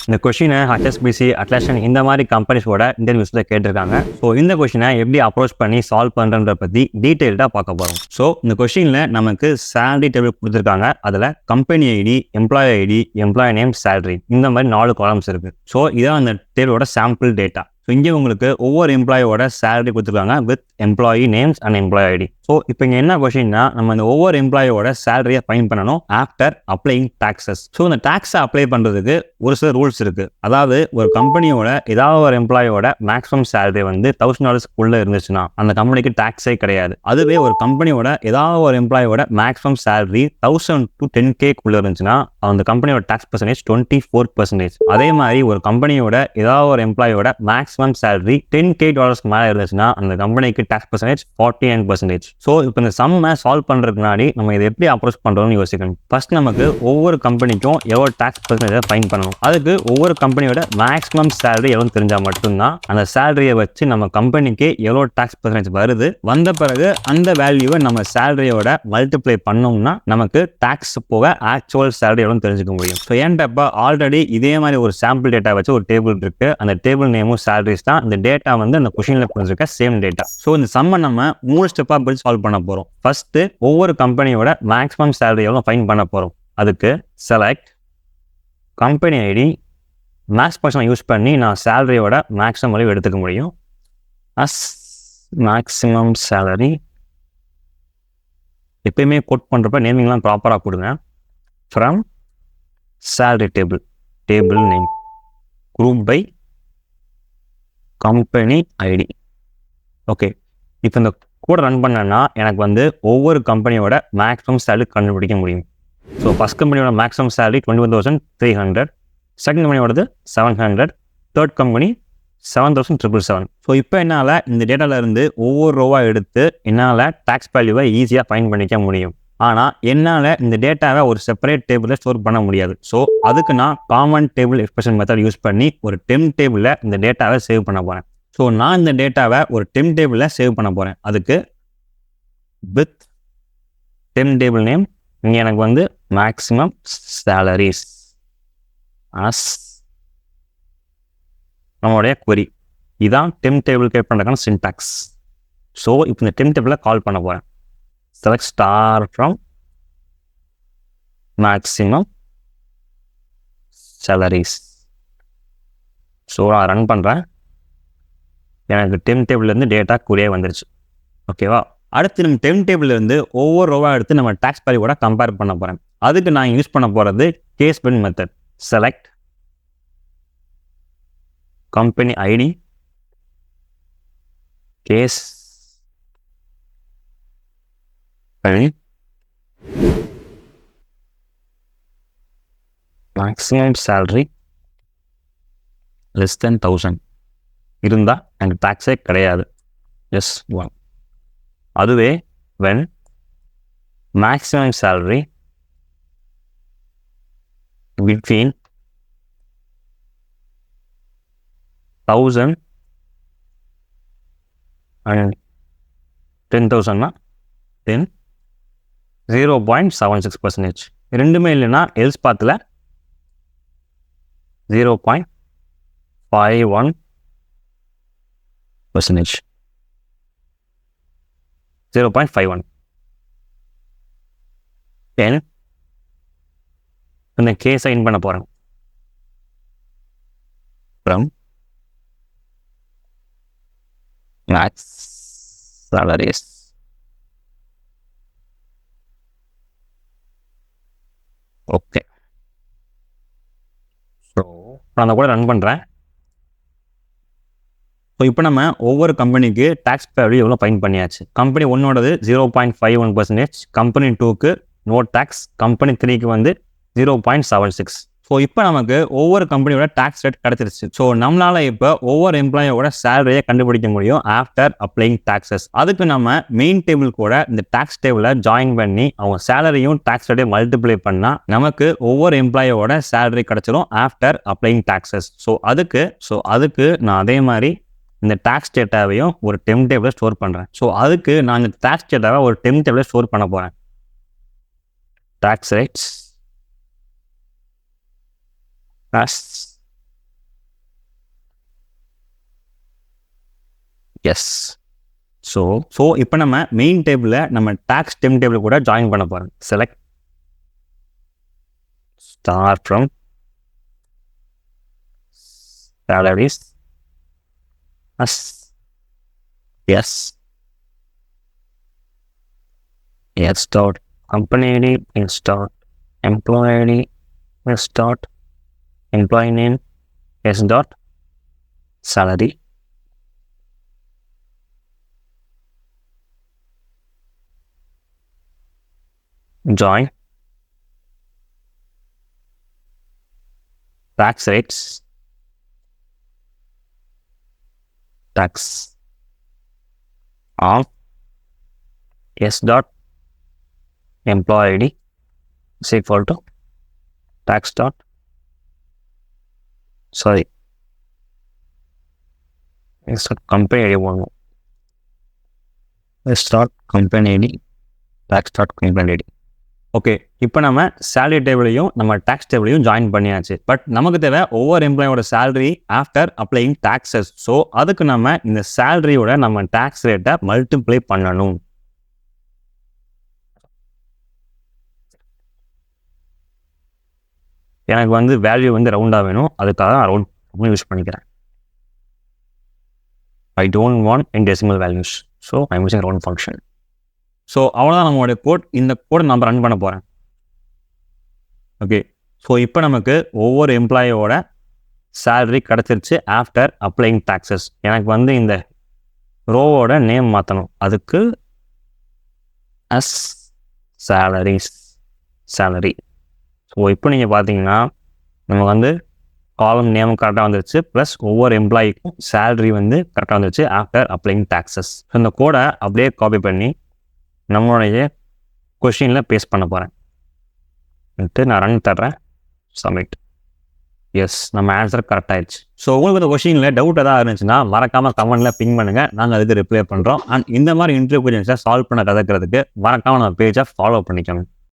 இந்த கொஷினை HSBC, அட்லாஷன் இந்த மாதிரி கம்பெனிஸோட இன்டர்வியூஸில் கேட்டிருக்காங்க. ஸோ இந்த கொஷினை எப்படி அப்ரோச் பண்ணி சால்வ் பண்ணுறன்ற பற்றி டீட்டெயில்டாக பார்க்க போகிறோம். ஸோ இந்த கொஷினில் நமக்கு சேலரி டேபிள் கொடுத்துருக்காங்க. அதில் company ID, employee name, salary இந்த மாதிரி 4 காலம்ஸ் இருக்குது. ஸோ இதான் அந்த டேபிளோட சாம்பிள் டேட்டா. ஸோ இங்கே உங்களுக்கு ஒவ்வொரு எம்ப்ளாயோட சேலரி கொடுத்துருக்காங்க with employee names and employee ID. So இப்போ இங்கே என்ன கொஸ்டின்னா, நம்ம இந்த ஒவ்வொரு எம்ப்ளாயோட சேலரியை ஃபைண்ட் பண்ணணும் ஆஃப்டர் அப்ளைங் டாக்ஸஸ். ஸோ இந்த டாக்ஸை அப்ளை பண்ணுறதுக்கு ஒரு சில ரூல்ஸ் இருக்குது. அதாவது ஒரு கம்பெனியோட ஏதாவது ஒரு எம்ப்ளாயோட மேக்ஸிமம் சேலரி வந்து $1000 இருந்துச்சுன்னா அந்த கம்பெனிக்கு டாக்ஸே கிடையாது. அதுவே ஒரு கம்பெனியோட ஏதாவது ஒரு எம்ப்ளாயோட மேக்ஸிமம் சேலரி 1000 to 10K இருந்துச்சுன்னா அந்த கம்பெனியோட டாக்ஸ் பர்சன்டேஜ் 24%. அதே மாதிரி ஒரு கம்பெனியோட ஏதாவது ஒரு எம்ப்ளாயோட மேக்ஸிமம் சேலரி $10K மேலே இருந்துச்சுன்னா அந்த கம்பெனிக்கு டாக்ஸ் பர்சன்டேஜ் 49%. ஸோ இப்போ இந்த சம்மை சால்வ் பண்ணுறதுக்கு முன்னாடி நம்ம இதை எப்படி அப்ரோச் பண்ணுறோம்னு யோசிக்கணும். ஃபர்ஸ்ட் நமக்கு ஒவ்வொரு கம்பெனிக்கும் எவ்வளோ டாக்ஸ் பர்சன்டேஜை ஃபைண்ட் பண்ணணும். அதுக்கு ஒவ்வொரு கம்பெனியோட மேக்ஸிமம் சேலரி எவ்வளோ தெரிஞ்சால் மட்டும்தான் அந்த சேலரியை வச்சு நம்ம கம்பெனிக்கு எவ்வளோ டாக்ஸ் பர்சன்டேஜ் வருது, வந்த பிறகு அந்த வேல்யூவை நம்ம சேலரியோட மல்டிப்ளை பண்ணோம்னா நமக்கு டாக்ஸ் போக ஆக்சுவல் சேலரி எவ்வளோ தெரிஞ்சுக்க முடியும். ஸோ ஏன்டப்பா ஆல்ரெடி இதே மாதிரி ஒரு சாம்பிள் டேட்டா வச்சு ஒரு டேபிள் இருக்கு. அந்த டேபிள் நேமும் சேலரிஸ் தான். இந்த டேட்டா வந்து அந்த கொஷினில் புரிஞ்சிருக்க சேம் டேட்டா. ஸோ இந்த சம்மை நம்ம 3 ஸ்டெப்பாக பிரித்து சால்வ் பண்ண போகிறோம். ஃபர்ஸ்ட் ஒவ்வொரு கம்பெனியோட மேக்ஸிமம் சேலரி எவ்வளோ ஃபைண்ட் பண்ண போகிறோம். அதுக்கு செலக்ட் கம்பெனி ஐடி மேக்ஸ் ஃபங்க்ஷனை யூஸ் பண்ணி நான் சேலரியோட மேக்ஸிமம் வேல்யூ எடுத்துக்க முடியும். அஸ் மேக்ஸிமம் சேலரி எப்பயுமே கோட் பண்ணுறப்ப நேமிங்லாம் ப்ராப்பராக கொடுங்க. From salary table name group by company ID. Okay, இப்போ இந்த கூட ரன் பண்ணேன்னா எனக்கு வந்து ஒவ்வொரு கம்பெனியோட மேக்ஸிமம் சேலரி கண்டுபிடிக்க முடியும். ஸோ ஃபஸ்ட் கம்பெனியோட மேக்ஸிமம் சேலரி 21,300, செகண்ட் கம்பெனியோடது 700, தேர்ட் கம்பெனி 7,777. ஸோ இப்போ என்னால் இந்த டேட்டாவில் இருந்து ஒவ்வொரு ரோவாக எடுத்து என்னால் டாக்ஸ் வேல்யூவை ஈஸியாக ஃபைண்ட் பண்ணிக்க முடியும். ஆனால் என்னால் இந்த டேட்டாவை ஒரு செப்பரேட் டேபிளில் ஸ்டோர் பண்ண முடியாது. ஸோ அதுக்கு நான் common table expression method use பண்ணி ஒரு டெம் டேபிளில் இந்த டேட்டாவை சேவ் பண்ண போகிறேன். ஸோ நான் இந்த டேட்டாவை ஒரு டெம் டேபிளில் சேவ் பண்ண போகிறேன். அதுக்கு வித் டெம் டேபிள் நேம் இங்கே எனக்கு வந்து மேக்ஸிமம் சேலரிஸ் அஸ் நம்மளுடைய query. இதான் டெம் டேபிள் கிரியேட் பண்ணுறதுக்கான சின்டாக்ஸ். ஸோ இப்போ இந்த டெம் டேபிளில் கால் பண்ண போகிறேன். Select star from maximum salaries. So நான் ரன் பண்ணுறேன். எனக்கு டெம் டேபிள்லேருந்து டேட்டா கூடயே வந்துருச்சு. ஓகேவா? அடுத்து நம்ம டெம் டேபிள்லேருந்து ஒவ்வொரு ரோவாக எடுத்து நம்ம டாக்ஸ் வேல்யூ கூட கம்பேர் பண்ண போகிறேன். அதுக்கு நான் யூஸ் பண்ண போகிறது case when method. Select company ID case maximum salary less than 1000 இருந்தால் எனக்கு டாக்ஸே கிடையாது. எஸ் 1. அதுவே when maximum salary between 1000 and 10,000 then 0.76%. ரெண்டுமே இல்லைன்னா எல்ஸ் பாத்தில் 0.51%. 0.51. தென் இந்த கேஸை இன் பண்ண போகிறேன். From max salaries. Okay, so நான் அந்த கூட ரன் பண்ணுறேன். ஸோ இப்போ நம்ம ஒவ்வொரு கம்பெனிக்கு டாக்ஸ் வேல்யூ எவ்வளோ ஃபைண்ட் பண்ணியாச்சு. கம்பெனி 1ஓடது 0.51%, கம்பெனி 2க்கு நோ டாக்ஸ், கம்பெனி 3க்கு வந்து 0.76. ஸோ இப்போ நமக்கு ஒவ்வொரு கம்பெனியோட டாக்ஸ் ரேட் கிடச்சிருச்சு. ஸோ நம்மளால் இப்போ ஒவ்வொரு எம்ப்ளாயோட சேலரியை கண்டுபிடிக்க முடியும் ஆஃப்டர் அப்ளைங் டாக்ஸஸ். அதுக்கு நம்ம மெயின் டேபிள் கூட இந்த டாக்ஸ் டேபிளை ஜாயின் பண்ணி அவங்க சேலரியும் டாக்ஸ் ரேட்டையும் மல்டிப்ளை பண்ணால் நமக்கு ஒவ்வொரு எம்ப்ளாயோட சேலரி கிடச்சிரும் ஆஃப்டர் அப்ளைங் டாக்ஸஸ். ஸோ அதுக்கு நான் அதே மாதிரி இந்த டாக்ஸ் டேட்டாவையும் ஒரு டெம் டேபிளில் ஸ்டோர் பண்ணுறேன். ஸோ அதுக்கு நான் இந்த டாக்ஸ் டேட்டாவை ஒரு டெம் டேபிளில் ஸ்டோர் பண்ண போகிறேன். Tax rates as S. So இப்போ நம்ம மெயின் டேபிளில் நம்ம டேக்ஸ் டெம் டேபிள் கூட ஜாயின் பண்ண போகிறோம். Select star from salaries as yes dot company ID is dot employee ID is dot employee name is dot salary join tax rates tax of s dot employee ID is equal to tax dot it's a company ID one s dot company ID tax dot company ID. Okay, இப்போ நம்ம salary டேபிளையும் நம்ம tax டேபிளையும் join பண்ணியாச்சு. But நமக்கு தேவை ஒவ்வொரு எம்ப்ளாயோட salary after applying taxes. So அதுக்கு நம்ம இந்த சேலரியோட நம்ம டேக்ஸ் ரேட்டை மல்டிப்ளை பண்ணணும். எனக்கு வந்து வேல்யூ வந்து ரவுண்டாக வேணும், அதுக்காக நான் ரவுண்ட் யூஸ் பண்ணிக்கிறேன். I don't want in decimal values, so I using round function. So அவ்வளோதான் நம்மளுடைய கோட். இந்த கோடை நம்ம ரன் பண்ண போகிறேன். ஓகே, ஸோ இப்போ நமக்கு ஒவ்வொரு எம்ப்ளாயோட சேலரி கிடச்சிருச்சு ஆஃப்டர் அப்ளைங் டாக்ஸஸ். எனக்கு வந்து இந்த ரோவோட நேம் மாற்றணும். அதுக்கு அஸ் சேலரி. ஸோ இப்போ நீங்கள் பார்த்தீங்கன்னா நமக்கு வந்து காலம் நேம் கரெக்டாக வந்துருச்சு, ப்ளஸ் ஒவ்வொரு எம்ப்ளாயிக்கும் சேலரி வந்து கரெக்டாக வந்துருச்சு ஆஃப்டர் அப்ளைங் டாக்ஸஸ். ஸோ இந்த கோடை அப்படியே காப்பி பண்ணி நம்மளுடைய கொஷினில் பேஸ்ட் பண்ண போகிறேன். நான் ரன் தர்றேன், சப்மிட். எஸ், நம்ம ஆன்சர் கரெக்ட் ஆயிடுச்சு. ஸோ உங்களுக்கு இந்த கொஷினில் டவுட் எதாவது இருந்துச்சுன்னா மறக்காமல் கமெண்ட்டில் பிங் பண்ணுங்கள், நாங்கள் அதுக்கு ரிப்ளை பண்ணுறோம். அண்ட் இந்த மாதிரி இன்டர்வியூ கொஷின்ஸை சால்வ் பண்ண கற்றுக்கிறதுக்கு மறக்காமல் நம்ம பேஜை ஃபாலோ பண்ணிக்கோங்க.